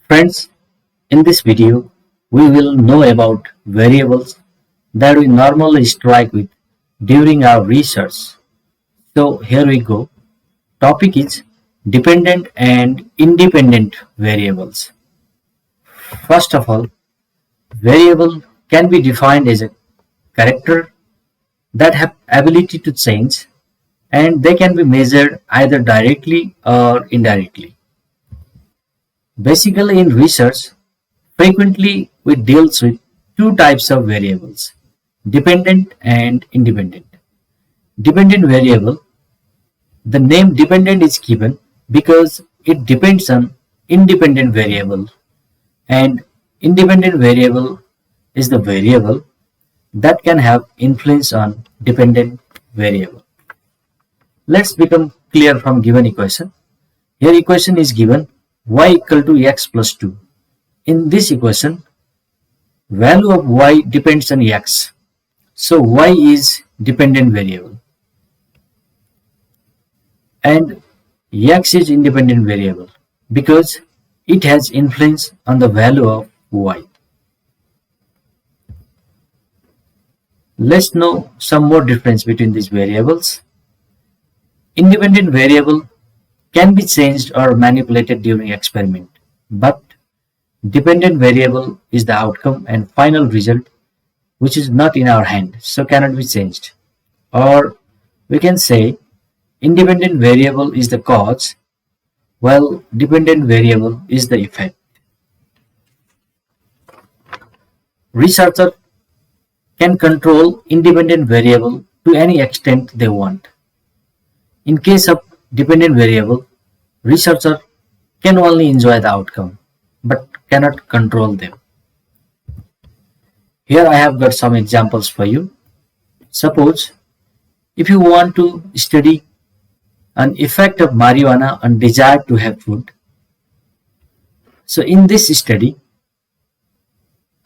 Friends, in this video, we will know about variables that we normally strike with during our research. So here we go. Topic is dependent and independent variables. First of all, variable can be defined as a character that have ability to change and they can be measured either directly or indirectly. Basically in research, frequently we deals with two types of variables, dependent and independent. Dependent variable, the name dependent is given because it depends on independent variable, and independent variable is the variable that can have influence on dependent variable. Let's become clear from given equation. Here equation is given y equal to x plus 2. In this equation, value of y depends on x. So y is dependent variable and x is independent variable because it has influence on the value of y. Let's know some more difference between these variables. Independent variable can be changed or manipulated during experiment, but dependent variable is the outcome and final result which is not in our hand, so cannot be changed. Or we can say independent variable is the cause while dependent variable is the effect. Researcher can control independent variable to any extent they want. In case of dependent variable, researcher can only enjoy the outcome but cannot control them. Here I have got some examples for you. Suppose if you want to study an effect of marijuana on desire to have food. So in this study,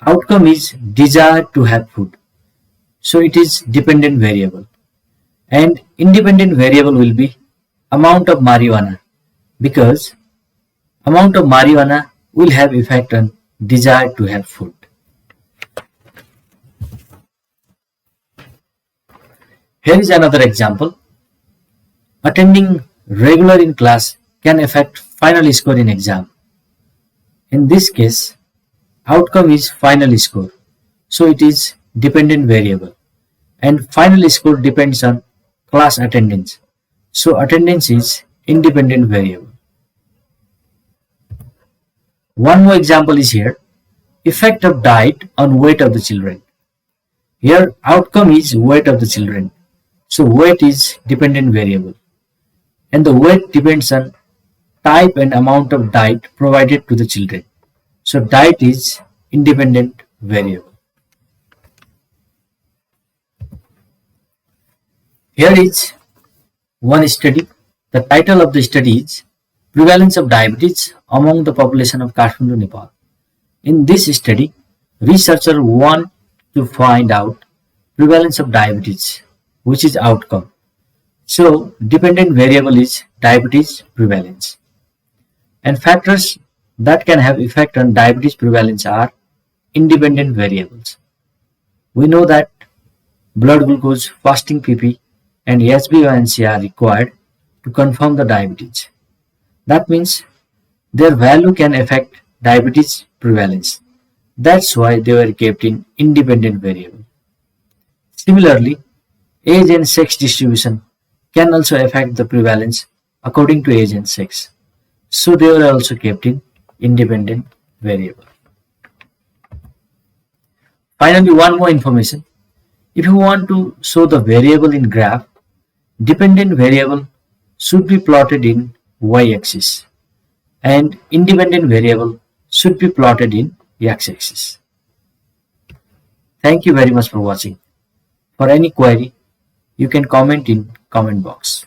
outcome is desire to have food. So it is dependent variable. And independent variable will be amount of marijuana because amount of marijuana will have effect on desire to have food. Here is another example. Attending regular in class can affect final score in exam. In this case, outcome is final score. So it is dependent variable. And final score depends on class attendance. So attendance is independent variable. One more example is here. Effect of diet on weight of the children. Here outcome is weight of the children. So weight is dependent variable. And the weight depends on type and amount of diet provided to the children. So diet is independent variable. Here is one study. The title of the study is Prevalence of Diabetes Among the Population of Kathmandu, Nepal. In this study, researchers want to find out prevalence of diabetes, which is outcome. So dependent variable is diabetes prevalence. And factors that can have effect on diabetes prevalence are independent variables. We know that blood glucose, fasting PP and HbA1c are required to confirm the diabetes. That means their value can affect diabetes prevalence. That's why they were kept in independent variable. Similarly, age and sex distribution can also affect the prevalence according to age and sex. So they were also kept in independent variable. Finally, one more information. If you want to show the variable in graph, dependent variable should be plotted in y-axis and independent variable should be plotted in x-axis. Thank you very much for watching. For any query, you can comment in comment box.